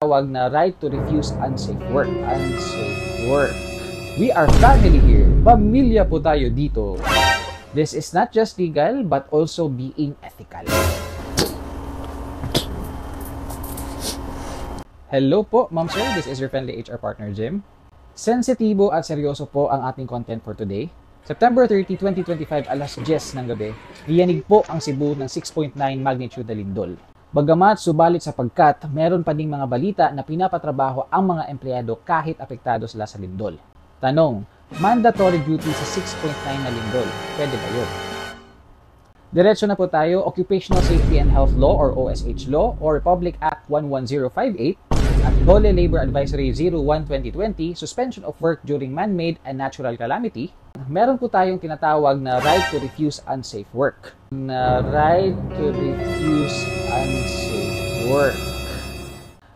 Tawag na right to refuse unsafe work. Unsafe work. We are family here. Pamilya po tayo dito. This is not just legal but also being ethical. Hello po, Ma'am Sir. This is your friendly HR partner, Jim. Sensitibo at seryoso po ang ating content for today. September 30, 2025, alas 10 ng gabi, niyanig po ang Cebu ng 6.9 magnitude na lindol. Bagamat subalit sapagkat meron pa ding mga balita na pinapatrabaho ang mga empleyado kahit apektado sila sa lindol. Tanong, mandatory duty sa 6.9 na lindol, pwede ba yun? Diretso na po tayo, Occupational Safety and Health Law or OSH Law or Republic Act 11058 at DOLE Labor Advisory 01-2020, Suspension of Work During Man-Made and Natural Calamity. Meron po tayong tinatawag na right to refuse unsafe work. Right to refuse unsafe work.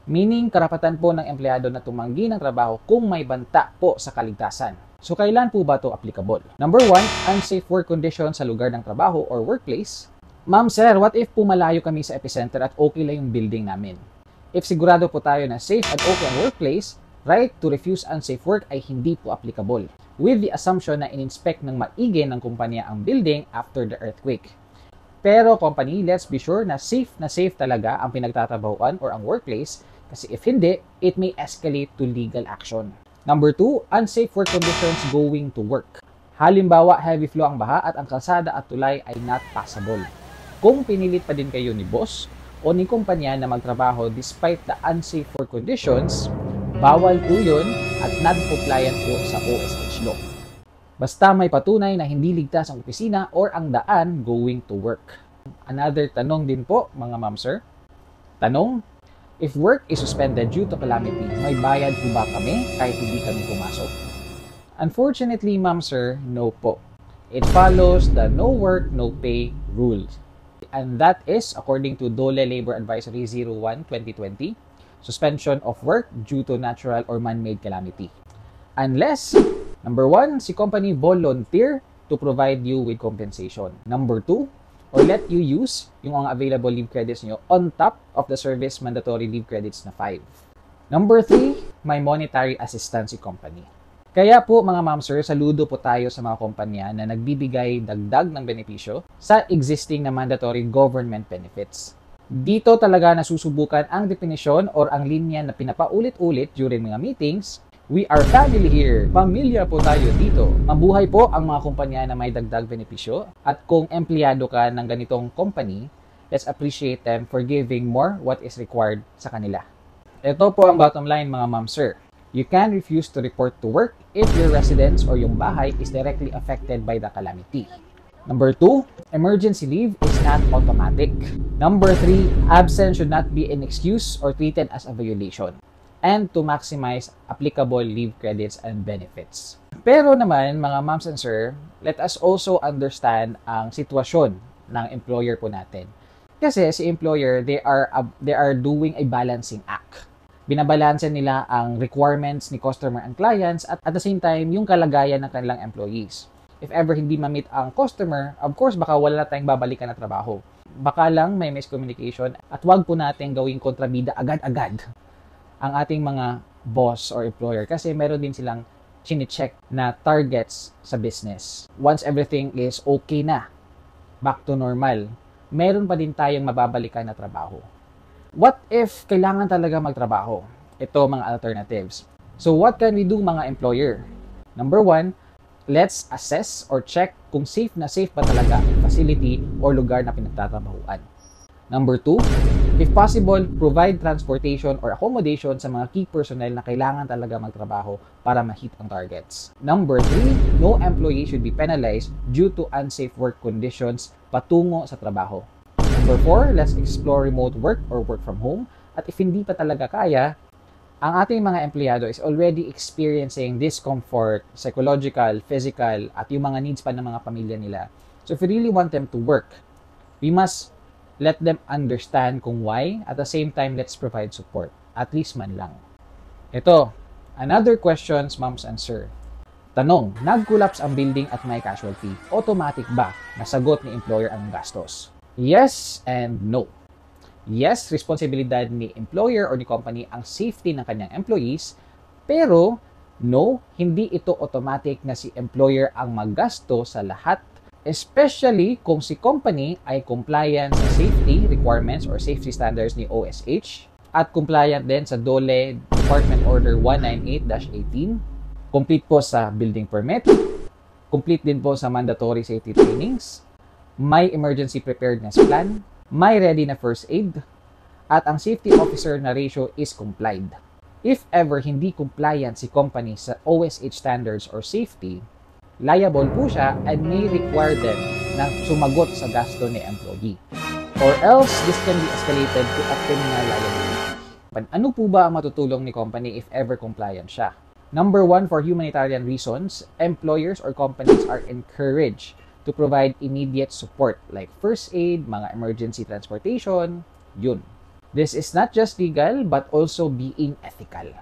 Meaning, karapatan po ng empleyado na tumanggi ng trabaho kung may banta po sa kaligtasan. So, kailan po ba ito applicable? Number 1, unsafe work conditions sa lugar ng trabaho or workplace. Ma'am, sir, what if po malayo kami sa epicenter at okay lang yung building namin? If sigurado po tayo na safe at okay ang workplace, right to refuse unsafe work ay hindi po applicable. With the assumption na in-inspect ng maigi ng kumpanya ang building after the earthquake. Pero company, let's be sure na safe talaga ang pinagtatrabahuan or ang workplace kasi if hindi, it may escalate to legal action. Number 2, unsafe work conditions going to work. Halimbawa, heavy flow ang baha at ang kalsada at tulay ay not passable. Kung pinilit pa din kayo ni boss o ni kumpanya na magtrabaho despite the unsafe work conditions, bawal po yun at non-compliant po sa OSH law. Basta may patunay na hindi ligtas ang opisina or ang daan going to work. Another tanong din po, mga ma'am sir. Tanong, if work is suspended due to calamity, may bayad po ba kami kahit hindi kami pumasok? Unfortunately, ma'am sir, no po. It follows the no work, no pay rules. And that is according to DOLE Labor Advisory 01-2020, suspension of work due to natural or man-made calamity. Unless, number 1, si company volunteer to provide you with compensation. Number 2, or let you use yung mga available leave credits nyo on top of the service mandatory leave credits na 5. Number 3, may monetary assistance si company. Kaya po mga ma'am sir, saludo po tayo sa mga kumpanya na nagbibigay dagdag ng benepisyo sa existing na mandatory government benefits. Dito talaga nasusubukan ang definisyon or ang linya na pinapaulit-ulit during mga meetings. We are family here. Pamilya po tayo dito. Mabuhay po ang mga kumpanya na may dagdag benepisyo. At kung empleyado ka ng ganitong company, let's appreciate them for giving more what is required sa kanila. Ito po ang bottom line mga ma'am sir. You can refuse to report to work if your residence or yung bahay is directly affected by the calamity. Number 2, emergency leave is not automatic. Number 3, absence should not be an excuse or treated as a violation. And to maximize applicable leave credits and benefits. Pero naman, mga moms and sir, let us also understand ang sitwasyon ng employer po natin. Kasi si employer, they are doing a balancing act. Binabalanse nila ang requirements ni customer and clients at the same time, yung kalagayan ng kanilang employees. If ever hindi ma-meet ang customer, of course, baka wala tayong babalikan na trabaho. Baka lang may miscommunication at wag po natin gawing kontrabida agad-agad ang ating mga boss or employer kasi meron din silang chine-check na targets sa business. Once everything is okay na, back to normal, meron pa din tayong mababalikan na trabaho. What if kailangan talaga magtrabaho? Ito mga alternatives. So what can we do mga employer? Number 1, let's assess or check kung safe na safe ba talaga ang facility or lugar na pinagtatrabahuan. Number 2, if possible, provide transportation or accommodation sa mga key personnel na kailangan talaga magtrabaho para ma-hit ang targets. Number 3, no employee should be penalized due to unsafe work conditions patungo sa trabaho. Number 4, let's explore remote work or work from home. At if hindi pa talaga kaya, ang ating mga empleyado is already experiencing discomfort, psychological, physical, at yung mga needs pa ng mga pamilya nila. So if we really want them to work, we must let them understand kung why. At the same time, let's provide support. At least man lang. Ito, another questions, moms and sir. Tanong, nag-collapse ang building at may casualty. Automatic ba nasagot ni employer ang gastos? Yes and no. Yes, responsibilidad ni employer or ni company ang safety ng kanyang employees, pero no, hindi ito automatic na si employer ang maggasto sa lahat, especially kung si company ay compliant sa safety requirements or safety standards ni OSH at compliant din sa DOLE Department Order 198-18, complete po sa building permit, complete din po sa mandatory safety trainings, may emergency preparedness plan, may ready na first aid, at ang safety officer na ratio is complied. If ever hindi compliant si company sa OSH standards or safety, liable po siya and may require them na sumagot sa gasto ni employee. Or else, this can be escalated to a criminal liability. Ano po ba ang matutulong ni company if ever compliant siya? Number one, for humanitarian reasons, employers or companies are encouraged to provide immediate support like first aid, mga emergency transportation, yun. This is not just legal but also being ethical.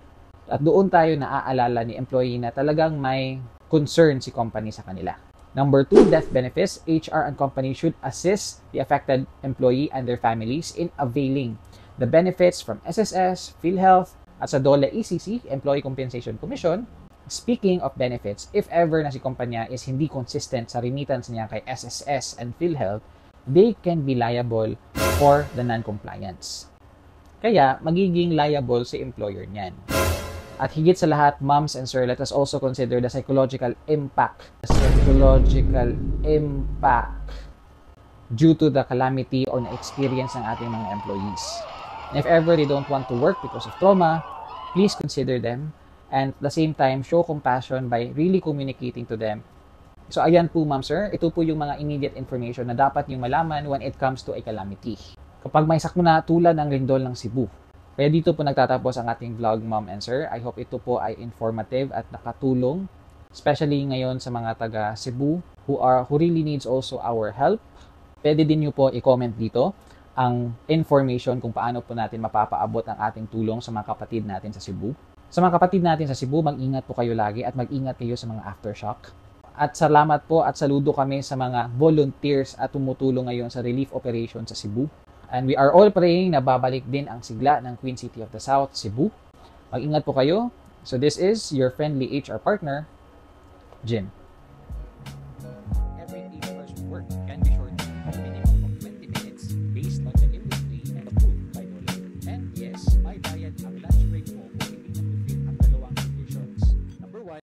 At doon tayo naaalala ni employee na talagang may concern si company sa kanila. Number two, death benefits. HR and company should assist the affected employee and their families in availing the benefits from SSS, PhilHealth, at sa DOLE ECC, Employee Compensation Commission. Speaking of benefits, if ever na si kumpanya is hindi consistent sa remittance niya kay SSS and PhilHealth, they can be liable for the non-compliance. Kaya, magiging liable si employer niyan. At higit sa lahat, moms and sir, let us also consider the psychological impact. The psychological impact due to the calamity or na-experience ng ating mga employees. And if ever they don't want to work because of trauma, please consider them. And at the same time, show compassion by really communicating to them. So ayan po ma'am sir, ito po yung mga immediate information na dapat nyo malaman when it comes to a calamity. Kapag may sakuna tulad ng lindol ng Cebu. Kaya dito po nagtatapos ang ating vlog ma'am and sir. I hope ito po ay informative at nakatulong. Especially ngayon sa mga taga Cebu who really needs also our help. Pwede din nyo po i-comment dito ang information kung paano po natin mapapaabot ang ating tulong sa mga kapatid natin sa Cebu. Sa mga kapatid natin sa Cebu, mag-ingat po kayo lagi at mag-ingat kayo sa mga aftershock. At salamat po at saludo kami sa mga volunteers at tumutulong ngayon sa relief operation sa Cebu. And we are all praying na babalik din ang sigla ng Queen City of the South, Cebu. Mag-ingat po kayo. So this is your friendly HR partner, Jim.